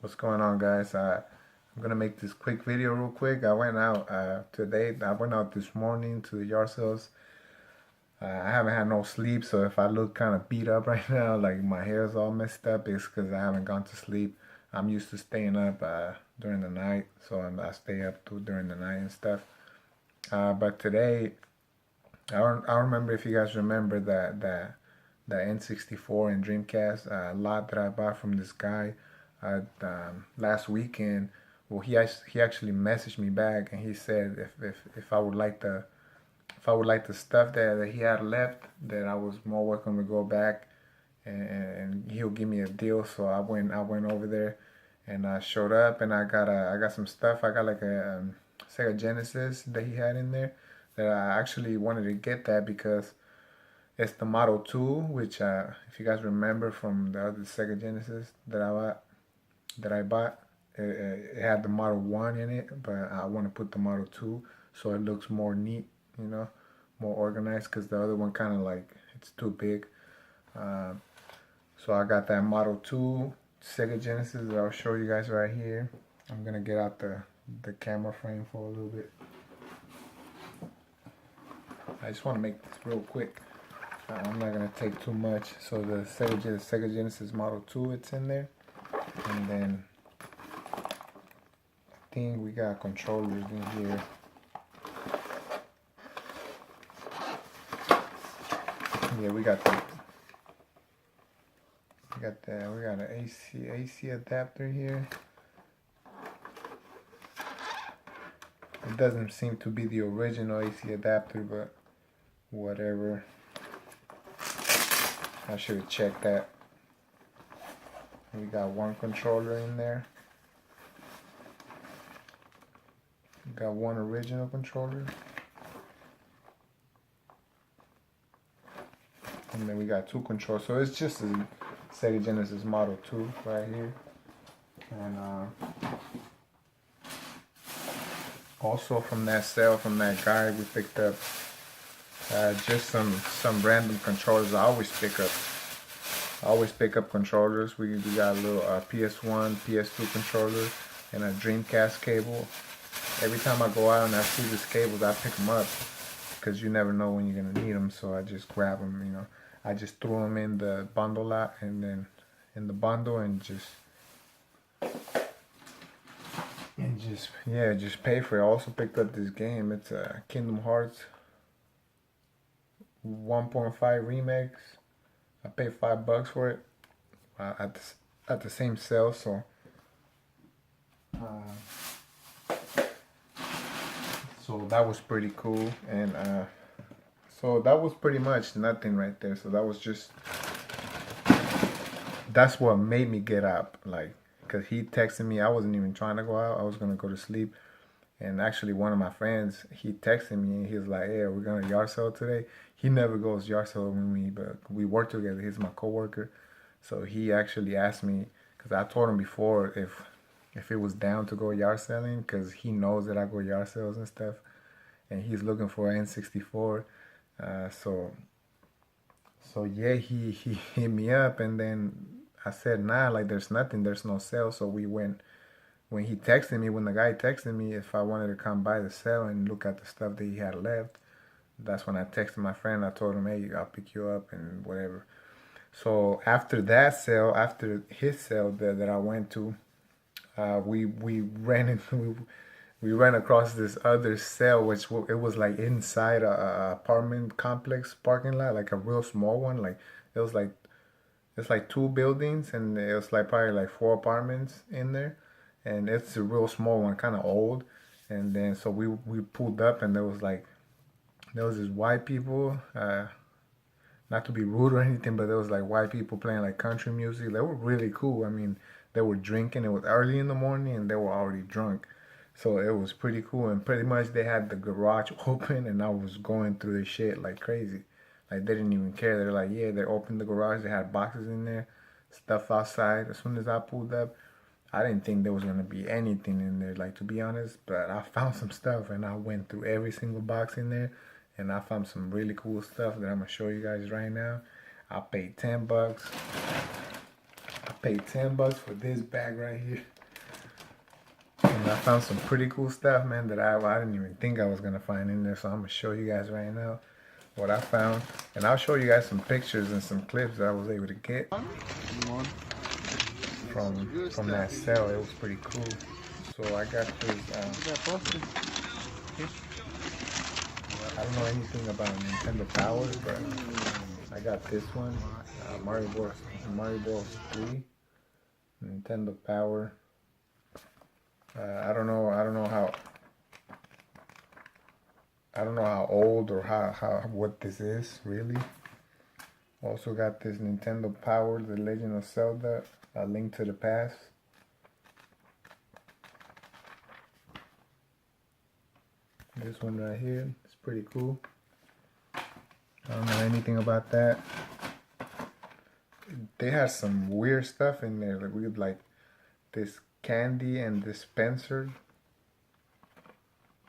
What's going on, guys? I'm gonna make this quick video real quick. I went out today. I went out this morning to the yard sales. I haven't had no sleep, so if I look kind of beat up right now, like my hair's all messed up, it's because I haven't gone to sleep. I'm used to staying up during the night, so I stay up during the night and stuff. But today, I don't remember if you guys remember that N64 and Dreamcast lot that I bought from this guy last weekend. Well, he actually messaged me back and he said if I would like the stuff that he had left, that I was more welcome to go back and he'll give me a deal. So I went over there and I showed up and I got some stuff. I got like a Sega Genesis that he had in there that I actually wanted to get that because it's the Model 2, which if you guys remember from the other Sega Genesis that I bought, it had the Model 1 in it, but I want to put the Model 2 so it looks more neat, more organized, because the other one kind of like, it's too big. So I got that Model 2 Sega Genesis that I'll show you guys right here. I'm going to get out the camera frame for a little bit. I just want to make this real quick. I'm not going to take too much. So the Sega Genesis Model 2, it's in there. And then I think we got controllers in here. Yeah, we got an AC adapter here. It doesn't seem to be the original AC adapter, but whatever. I should have checked that. We got one controller in there. We got one original controller. And then we got two controllers. So it's just a Sega Genesis Model 2 right here. And also from that sale from that guy, we picked up just some random controllers. I always pick up controllers. We got a little PS1, PS2 controller, and a Dreamcast cable. Every time I go out and I see these cables, I pick them up because you never know when you're gonna need them. So I just grab them. I just threw them in the bundle lot, and then in the bundle, and just pay for it. I also picked up this game. It's a Kingdom Hearts 1.5 remix. I paid $5 for it at the same sale. So that was pretty cool, and so that was pretty much nothing right there. So that's what made me get up, like, because he texted me. I wasn't even trying to go out. I was gonna go to sleep. And actually, one of my friends, he texted me and he was like, "Hey, we're gonna yard sale today." He never goes yard sale with me, but we work together. He's my coworker, so he actually asked me, because I told him before if it was down to go yard selling, because he knows that I go yard sales and stuff, and he's looking for an N64. So yeah, he hit me up, and then I said, "Nah, like there's no sale." So we went. When the guy texted me if I wanted to come by the sale and look at the stuff that he had left, that's when I texted my friend. I told him, "Hey, I'll pick you up and whatever." So after that sale, after his sale that I went to, we ran across this other sale, which it was like inside a apartment complex parking lot, like a real small one. Like it was like it's like two buildings, and it was like probably like four apartments in there. And it's a real small one, kind of old. And then so we pulled up, and there was this white people, not to be rude or anything, but there was like white people playing like country music. They were really cool. I mean, they were drinking. It was early in the morning, and they were already drunk. So it was pretty cool. And pretty much they had the garage open, and I was going through the shit like crazy. Like they didn't even care. They're like, yeah, they opened the garage. They had boxes in there, stuff outside. As soon as I pulled up, I didn't think there was gonna be anything in there, like, to be honest, but I found some stuff, and I went through every single box in there, and I found some really cool stuff that I'm gonna show you guys right now. I paid $10. I Paid $10 for this bag right here. And I found some pretty cool stuff, man, that I didn't even think I was gonna find in there. So I'm gonna show you guys right now what I found, and I'll show you guys some pictures and some clips that I was able to get from that sale. It was pretty cool. So I got this. I don't know anything about Nintendo Power, but I got this one, Mario Bros. 3, Nintendo Power. I don't know how old or how what this is really. Also got this Nintendo Power, The Legend of Zelda, A Link to the Past. This one right here, it's pretty cool. I don't know anything about that. They had some weird stuff in there, like with like this candy and dispenser.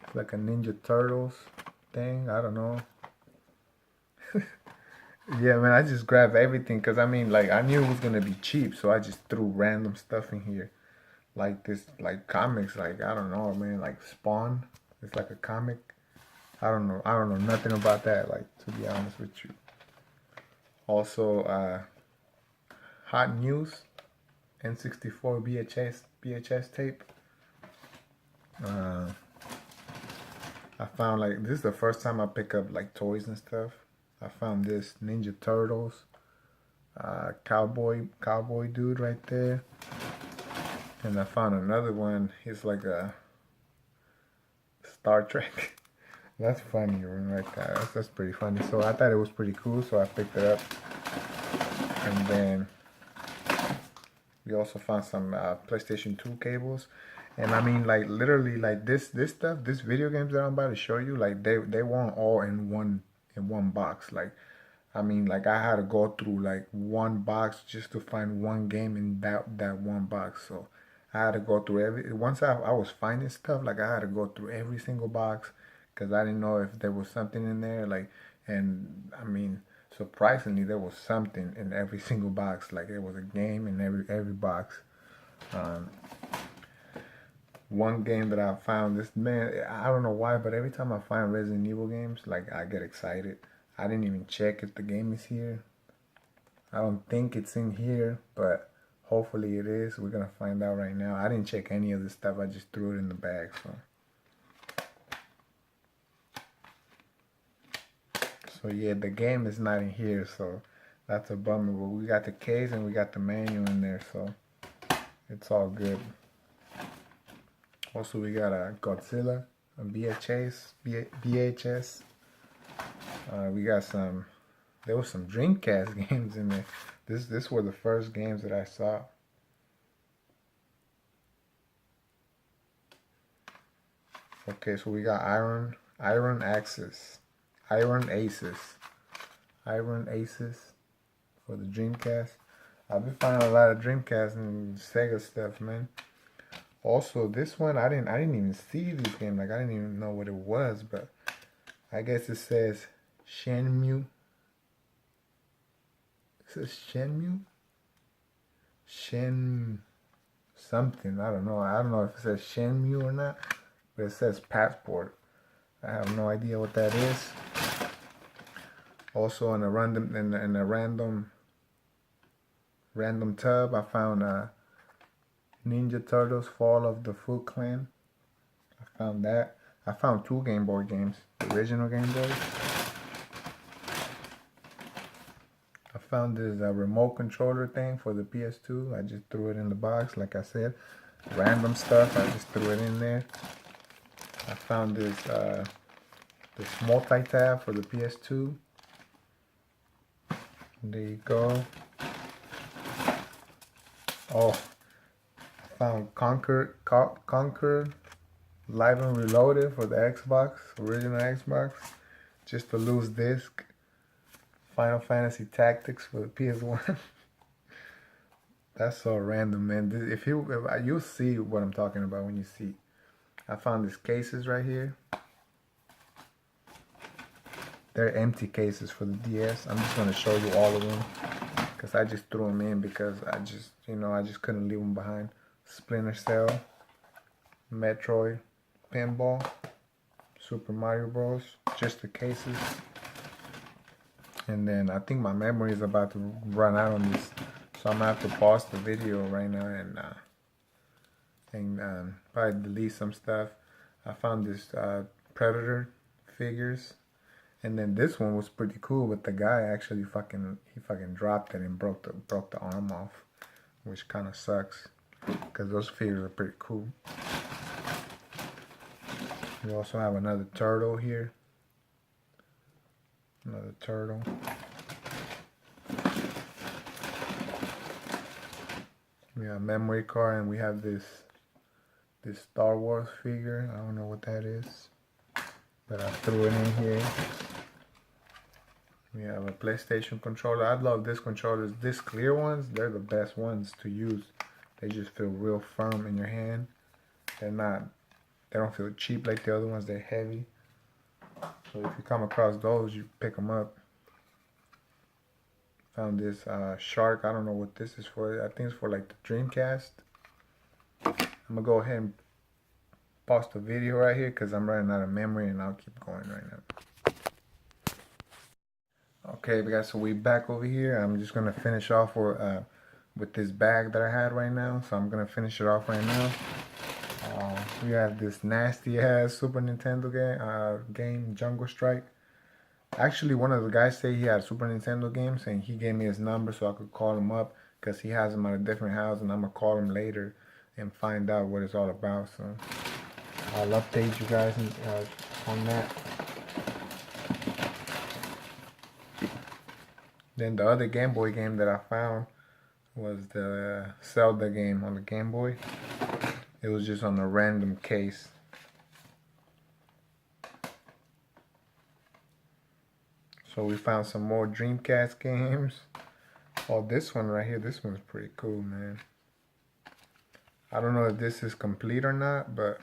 It's like a Ninja Turtles thing. I don't know. Yeah, man, I just grabbed everything because I mean, like, I knew it was gonna be cheap, so I just threw random stuff in here, like this, like comics, like I don't know, man, like Spawn. It's like a comic. I don't know nothing about that, like, to be honest with you. Also, Hot News, N64 VHS tape. I found, like, this is the first time I pick up like toys and stuff. I found this Ninja Turtles, cowboy dude right there, and I found another one. It's like a Star Trek. That's funny right there. That's pretty funny. So I thought it was pretty cool, so I picked it up. And then we also found some PlayStation 2 cables. And I mean, like, literally, like, this stuff, this video games that I'm about to show you, like, they weren't all in one box. Like, I mean, like, I had to go through like one box just to find one game in that one box. So I had to go through once I was finding stuff, like, I had to go through every single box because I didn't know if there was something in there, like, and I mean, surprisingly, there was something in every single box. Like, there was a game in every box. One game that I found, this, man, I don't know why, but every time I find Resident Evil games, like, I get excited. I didn't even check if the game is here. I don't think it's in here, but hopefully it is. We're gonna find out right now. I didn't check any of this stuff. I just threw it in the bag. So yeah, the game is not in here, so that's a bummer. But we got the case and we got the manual in there, so it's all good. Also, we got a Godzilla, a VHS. We got some. There was some Dreamcast games in there. This were the first games that I saw. Okay, so we got Iron Aces for the Dreamcast. I've been finding a lot of Dreamcast and Sega stuff, man. Also, this one I didn't even see this game. Like, I didn't even know what it was, but I guess it says Shenmue. It says Shenmue? Something. I don't know. I don't know if it says Shenmue or not, but it says Passport. I have no idea what that is. Also, in a random tub, I found Ninja Turtles: Fall of the Foot Clan. I found that. I found 2 Game Boy games, the original Game Boy. I found this remote controller thing for the PS2. I just threw it in the box, like I said. Random stuff, I just threw it in there. I found this multi-tab for the PS2. There you go. Oh, I found Conquer Live and Reloaded for the Xbox, original Xbox. Just a loose disc. Final Fantasy Tactics for the PS1. That's so random, man. If you'll see what I'm talking about when you see. I found these cases right here. They're empty cases for the DS. I'm just gonna show you all of them. because I just threw them in because I just couldn't leave them behind. Splinter Cell, Metroid, Pinball, Super Mario Bros. Just the cases. And then I think my memory is about to run out on this, so I'm gonna have to pause the video right now and probably delete some stuff. I found this Predator figures, and then this one was pretty cool. But the guy actually fucking dropped it and broke the arm off, which kind of sucks because those figures are pretty cool. We also have another turtle here. Another turtle. We have a memory card, and we have this Star Wars figure. I don't know what that is, but I threw it in here. We have a PlayStation controller. I love this controller. These clear ones, they're the best ones to use. They just feel real firm in your hand. They don't feel cheap like the other ones. They're heavy. So if you come across those, you pick them up. Found this shark. I don't know what this is for. I think it's for like the Dreamcast. I'm gonna go ahead and pause the video right here because I'm running out of memory, and I'll keep going right now. Okay, guys, so we back over here. I'm just gonna finish off with this bag that I had right now. So I'm gonna finish it off right now. We have this nasty ass Super Nintendo game, Jungle Strike. Actually, one of the guys said he had Super Nintendo games, and he gave me his number so I could call him up because he has them at a different house, and I'm gonna call him later and find out what it's all about. So I'll update you guys on that. Then the other Game Boy game that I found was the Zelda game on the Game Boy. It was just on a random case. So we found some more Dreamcast games. Oh, this one right here, this one's pretty cool, man. I don't know if this is complete or not, but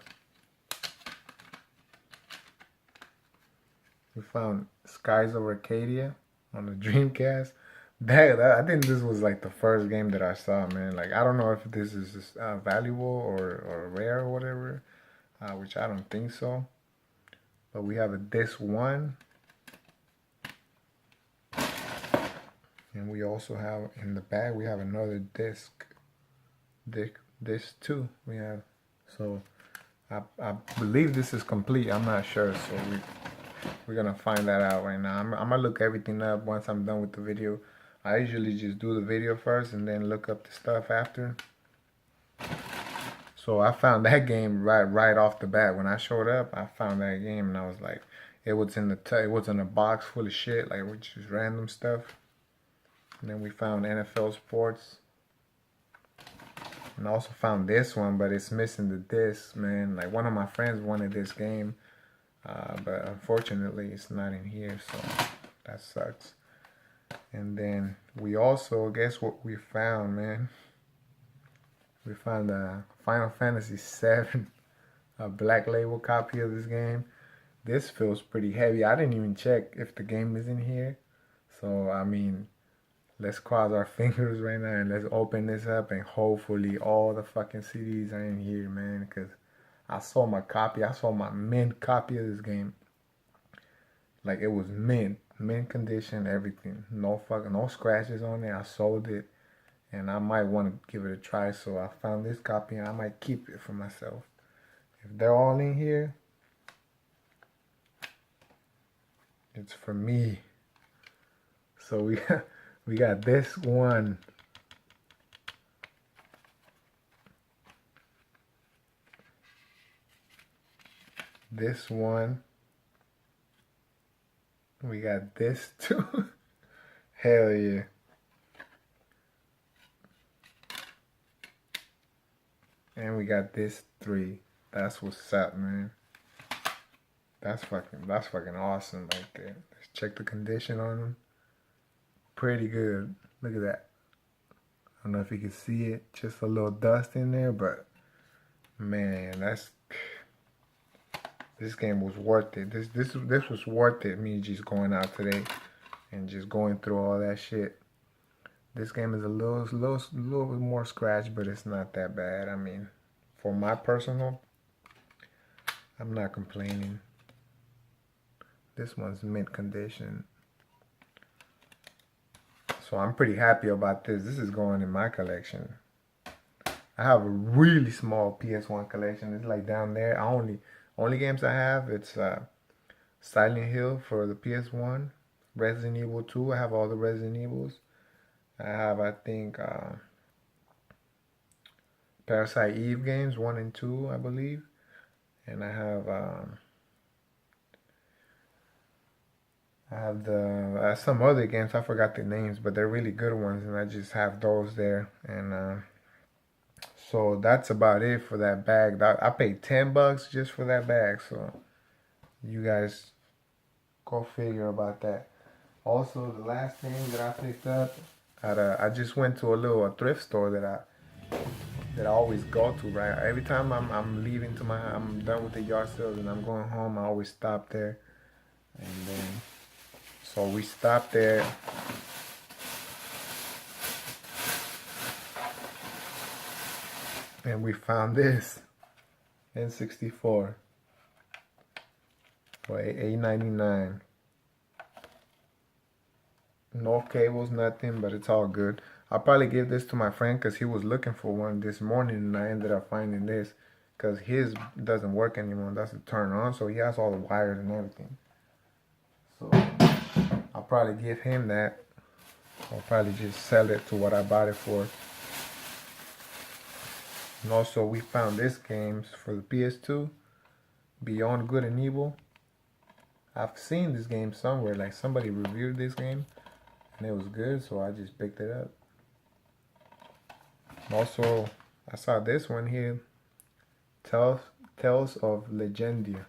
we found Skies of Arcadia on the Dreamcast. I think this was like the first game that I saw, man. Like, I don't know if this is valuable or rare or whatever, which I don't think so. But we have a disc 1. And we also have, in the back, we have another disc. Disc 2 we have. So, I believe this is complete. I'm not sure, so we're gonna find that out right now. I'm gonna look everything up once I'm done with the video. I usually just do the video first and then look up the stuff after. So I found that game right off the bat. When I showed up, I found that game and I was like, it was in a box full of shit, like which is random stuff. And then we found NFL Sports. And I also found this one, but it's missing the disc, man. Like, one of my friends wanted this game, but unfortunately it's not in here, so that sucks. And then we also, guess what we found, man? We found a Final Fantasy VII, a black label copy of this game. This feels pretty heavy. I didn't even check if the game is in here. So, I mean, let's cross our fingers right now and let's open this up and hopefully all the fucking CDs are in here, man. Because I saw my copy. I saw my mint copy of this game. Like, it was mint condition, everything. No scratches on it. I sold it. And I might want to give it a try. So I found this copy and I might keep it for myself. If they're all in here, it's for me. So we got this one. This one. We got this too. Hell yeah. And we got this 3. That's what's up, man. That's fucking awesome right there. Let's check the condition on them. Pretty good. Look at that. I don't know if you can see it. Just a little dust in there, but man, this game was worth it. This was worth it. Me just going out today and just going through all that shit. This game is a little bit more scratch, but it's not that bad. I mean, for my personal, I'm not complaining. This one's mint condition. So I'm pretty happy about this. This is going in my collection. I have a really small PS1 collection. It's like down there. Only games I have, it's Silent Hill for the PS1, Resident Evil 2. I have all the Resident Evils. I have, I think, Parasite Eve games 1 and 2, I believe. And I have the some other games. I forgot the names, but they're really good ones, and I just have those there. And so that's about it for that bag. I paid $10 just for that bag. So you guys go figure about that. Also, the last thing that I picked up I just went to a thrift store that I always go to, right? Every time I'm leaving I'm done with the yard sales and I'm going home, I always stop there. And then so we stopped there. And we found this N64 for $8.99. No cables, nothing, but it's all good. I'll probably give this to my friend because he was looking for one this morning and I ended up finding this because his doesn't work anymore. That's a turn on, so he has all the wires and everything. So I'll probably give him that. I'll probably just sell it to what I bought it for. And also we found this games for the PS2, Beyond Good and Evil. I've seen this game somewhere, like somebody reviewed this game and it was good, so I just picked it up. Also, I saw this one here, Tales of Legendia.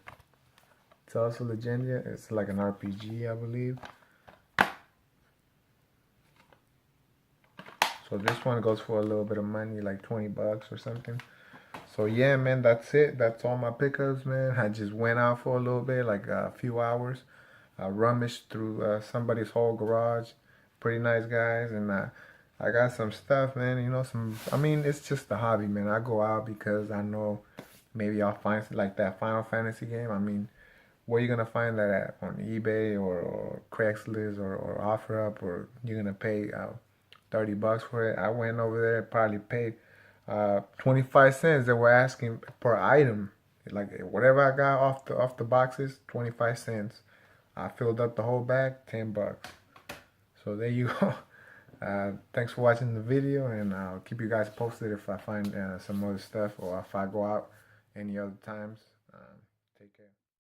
Tales of Legendia, it's like an RPG, I believe. So this one goes for a little bit of money, like $20 or something. So yeah, man, that's it. That's all my pickups, man. I just went out for a little bit, like a few hours. I rummaged through somebody's whole garage. Pretty nice guys, and I got some stuff, man. You know, I mean, it's just a hobby, man. I go out because I know maybe I'll find like that Final Fantasy game. I mean, where you gonna find that at? On eBay or Craigslist or OfferUp, or you're gonna pay $30 for it? I went over there, probably paid 25 cents. They were asking per item, like whatever I got off the boxes, 25 cents. I filled up the whole bag, $10. So there you go. Thanks for watching the video, and I'll keep you guys posted if I find some other stuff or if I go out any other times. Take care.